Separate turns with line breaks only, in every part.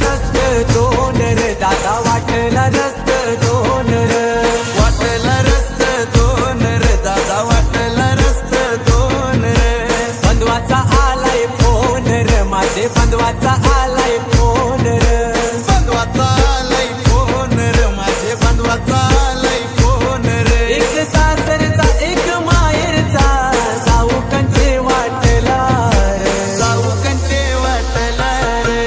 नसतं दोन रे दादा वाटला नसतं दोन रे
वाटला रस्तं दोन रे दादा वाटला रस्तं दोन रे
बंधवाचा आलाय फोन रे माझे बंधवाचा आलाय फोन रे
बंधवाचा आलाय फोन रे माझे बंधवाचा आलाय फोन रे
एक सासरचा एक माहेरचा जाऊ कंचे वाटला रे
जाऊ कंटे वाटला रे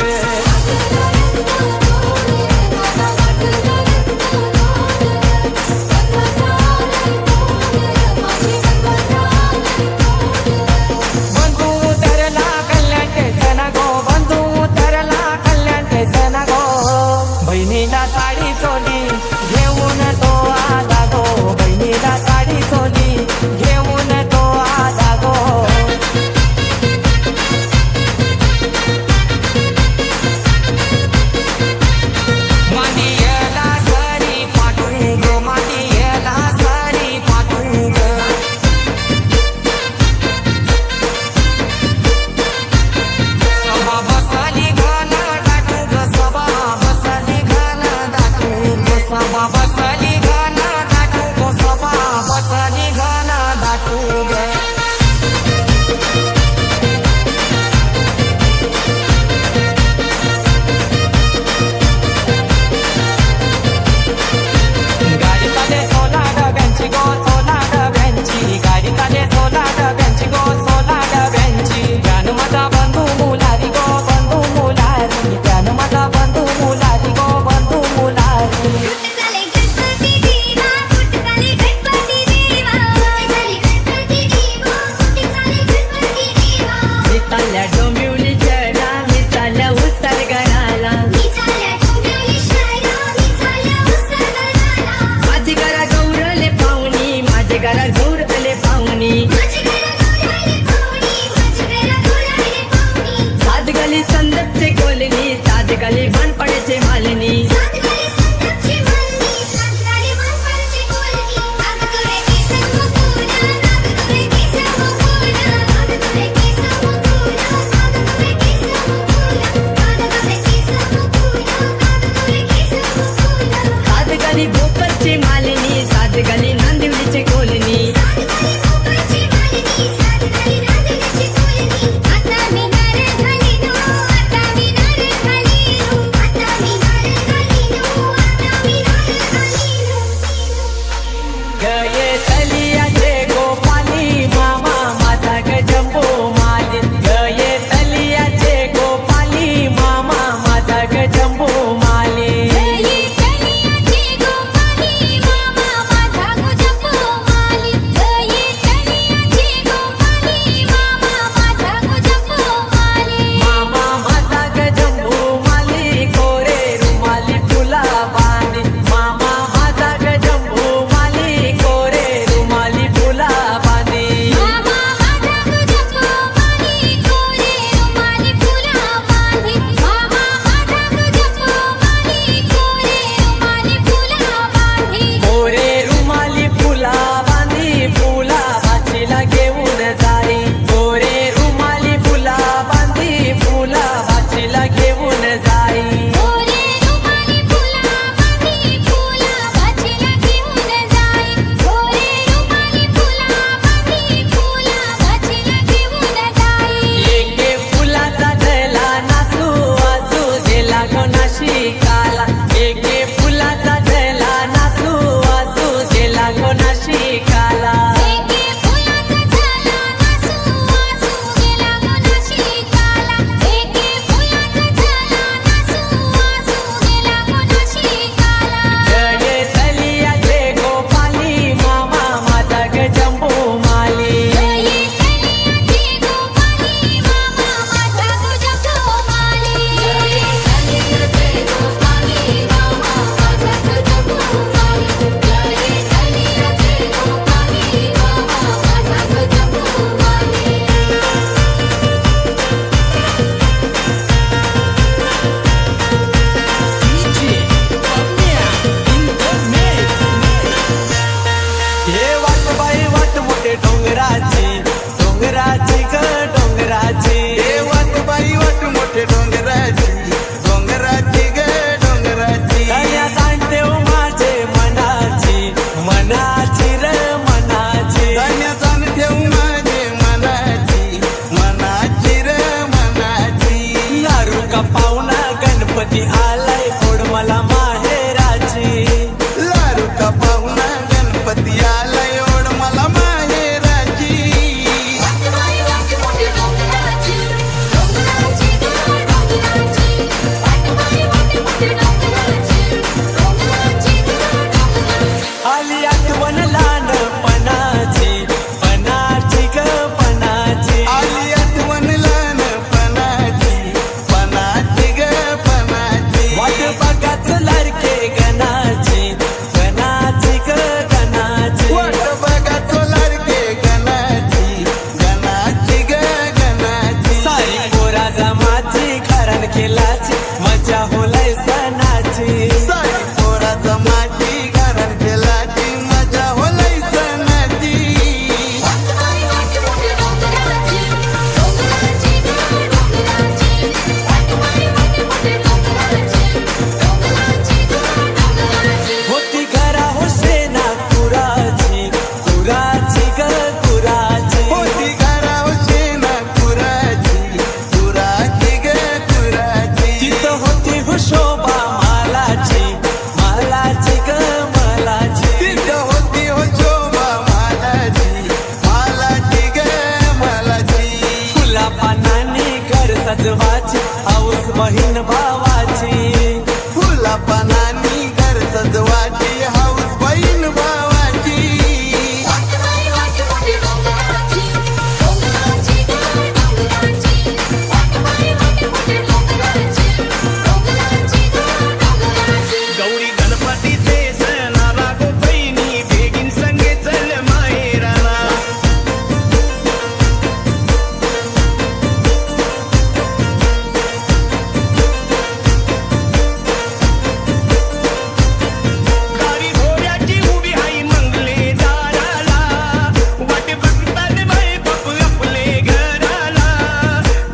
बंधू तरला कल्याण केसन गो बंधू तरला कल्याण केसन गो बहिणीला साडी चोली घेऊन तो आला गो बहिणीला साडी चोली घेऊन तो आला गो मानियला साडी पाठवून गो मानियला साडी पाठवून ग सभा बसाली घाला टाकू ग सभा बसाली घाला टाकू ग सभा बसाली घाला टाकू ग सभा बसाली घाला टाकू ग गाडी चाले 16 डब्यांची गो 16 डब्यांची गाडी चाले 16 डब्यांची गो 16 डब्यांची ज्ञान माझा बंधू मुलारी गो बंधू मुलारी ज्ञान माझा बंधू मुलारी गो बंधू मुलारी
फुटकाले गणपती देवा फुटकाले गणपती देवा फुटकाले गणपती देवा फुटकाले गणपती देवा
मी चालल्या डोंबिवलीच्या मी चालल्या उत्तर गडाला
मी चालल्या डोंबिवलीश्वरा मी चालल्या उसळगडाला
माझी घरा गौरले पाहुणी माझे घरा गौरले पाहुणी
माझी घरा गौराई पाहुणी माझी घरा गौराई पाहुणी
सात गली संदपचे कोलनी सात गली भानपड्याचे मालनी
सातगाली संतापची मालनी सातगाली मानपाडची कोलनी नाग तुरे केस मुकुला नाग तुरे केस मुकुला नाग तुरे केस मुकुला नाग तुरे केस मुकुला नाग तुरे केस मुकुला नाग तुरे केस मुकुला
सात गली भोकरची मालनी सात गली नांदिवलीचे कोलनी
सातगाली भोकरची मालनी सातगाली नांदेडची कोलनी आता मी नारळ घालीनो आता मी नारळ घालीनो आता मी नारळ घालीनो
गणपती आलाय ओढ मला माहेराची
लाडू का पाहुणा गणपती आलाय ओढ मला माहेराची
वाटवाई वाट मोठी डोंगराची डोंगराची डोंगराची वाटवाई वाट मोठी डोंगराची डोंगराची
आली आठवण लहानपणाची पणाची ग पणाची
आली आठवण लहानपणाची पणाची ग पणाची
वाट बघाच लाडके गणाची गणाची ग गणाची
वाट बघा तो लाडके गणाची गणाची ग गणाची
सारी पोरा जमाची कारण केलाची मजा होलय सणाची
सारी पोराचा माटी घरात गेलाची मजा होलय सणाची
वाटवाई वाट मोठी डोंगराची डोंगराची डोंगराची वाटवाई वाट मोठी डोंगराची डोंगराची डोंगराची
होती घरा हुसेना कुराची कुराची ग कुराची
होती घराव शेणा कुराची कुराची ग कुराची
तिथं होती हुशोबा मालाची मालाची ग मालाची
तिथं होती हो शोभा मालाची मालाची ग मालाची
फुला पानांनी घर सजवाची हाऊस बहीण भावाची
फुला पानांनी घर सजवाची हाऊस बहीण भावाची
वाटवाई वाट मोठी डोंगराची डोंगराची डोंगराची वाटवाई वाट मोठी डोंगराची डोंगराची डोंगराची
गौरी गणपतीचे सण आला गो बहिणी बेगीन संगे चल माहेराला गाडी घोड्याची उभी हाई मंगले दाराला वाट बघतात बाई बापू आपले घराला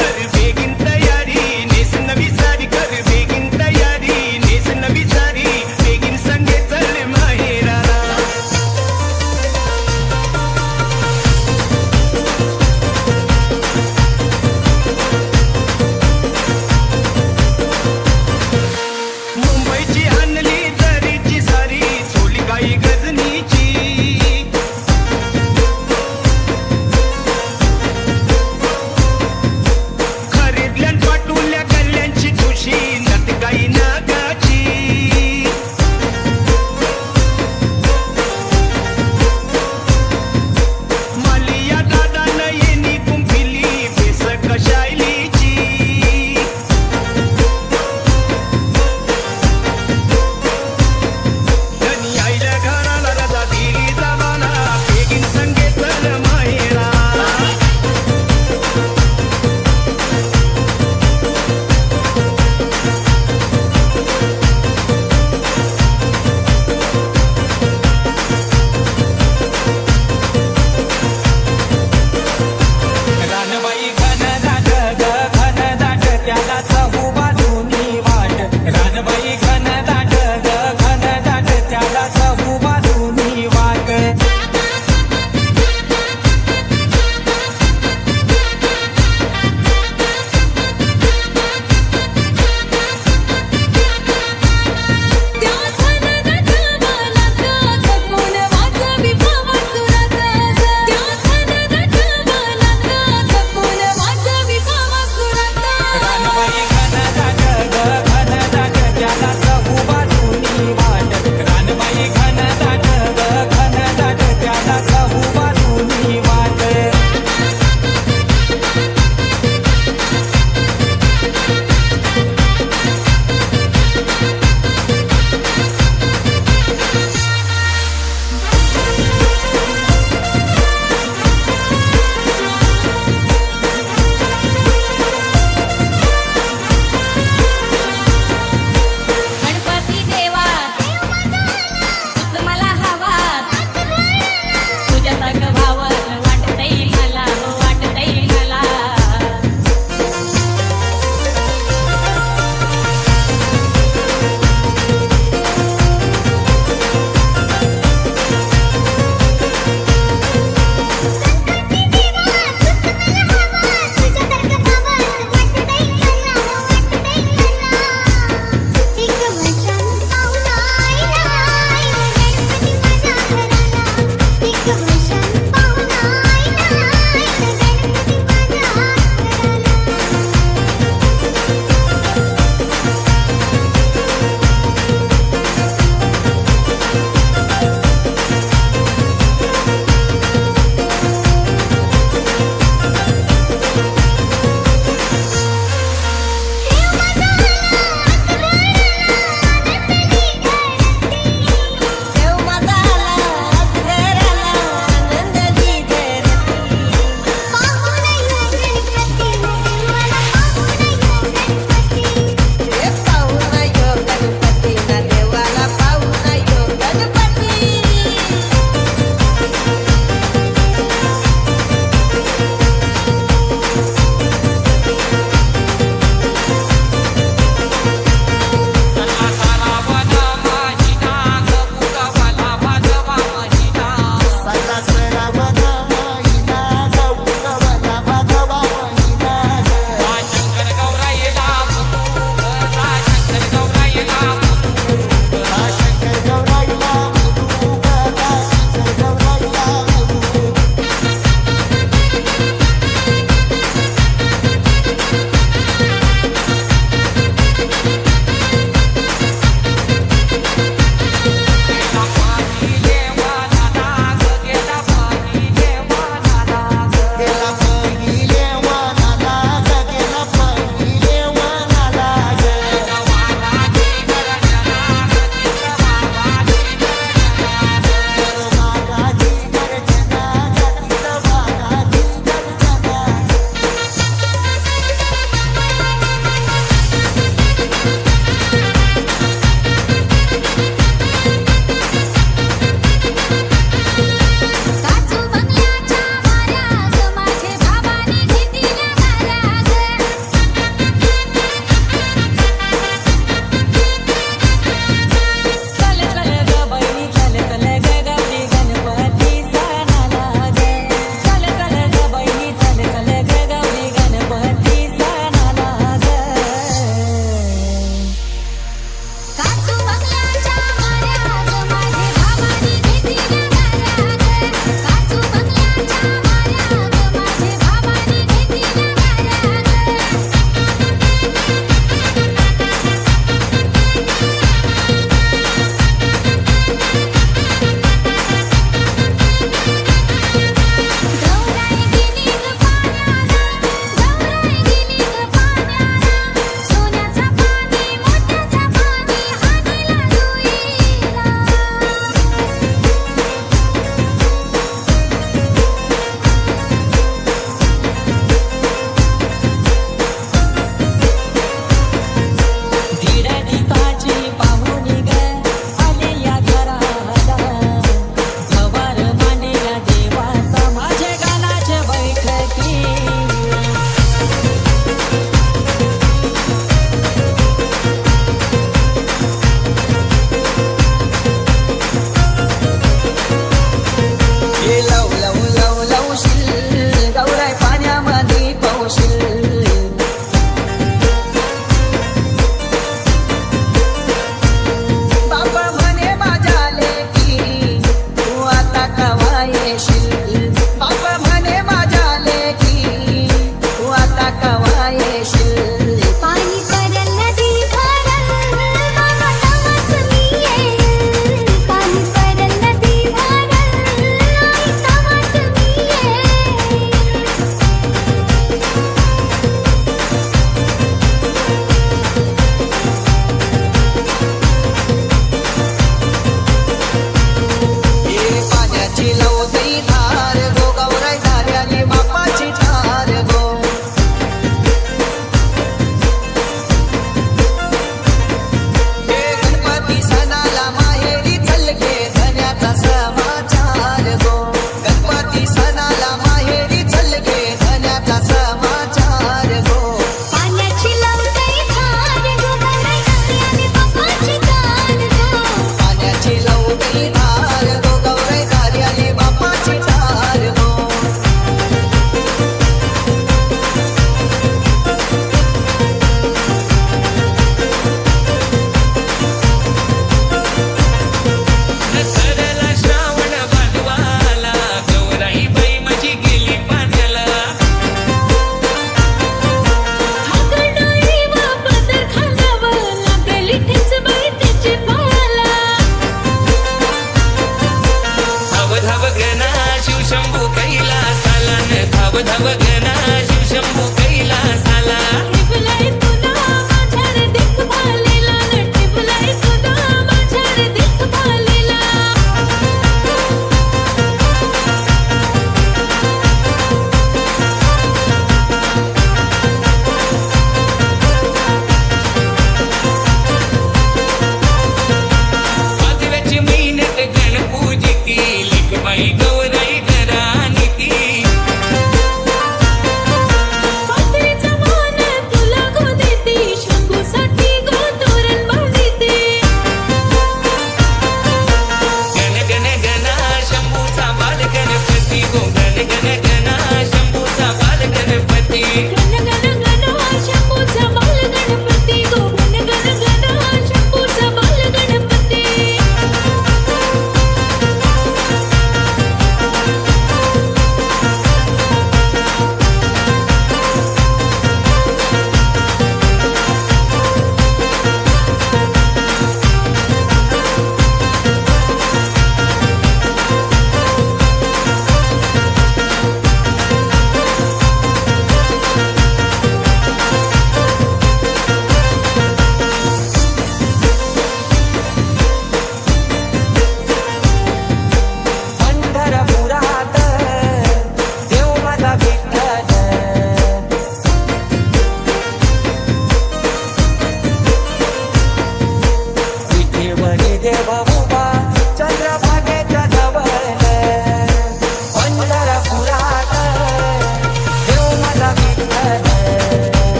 कर बेगीन तयारी नेस नवी सारी कर बेगीन तयारी नेस नवी सारी बेगीन संगे चल माहेराला मुंबईची आणली तरीची सारी चोली काही गजनीची खरीदल्यान पाटुल्या कल्यांची तुशी नट काही नागाची मालिया दादानं येणी कुंभिली बेस कशायलीची धनी आईल्या घराला रजा दिली जावाला बेगीन संगे चल माहेरा
रानबाई घनदाट ग घनदाट त्याला चहू बाजूनी वाट रानबाई घनदाट ग घनदाट त्याला चहू बाजूनी वाट
त्या घनदाट वनात जपून वाचावी भावासुरात त्या घनदाट वनात जपून वाचावी भावासुरात
रानबाई घनदाट ग घनदाट त्याला चहू बाजूनी वाट रानबाई घनदाट ग घनदाट त्याला चहू बाजूनी वाट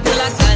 तुला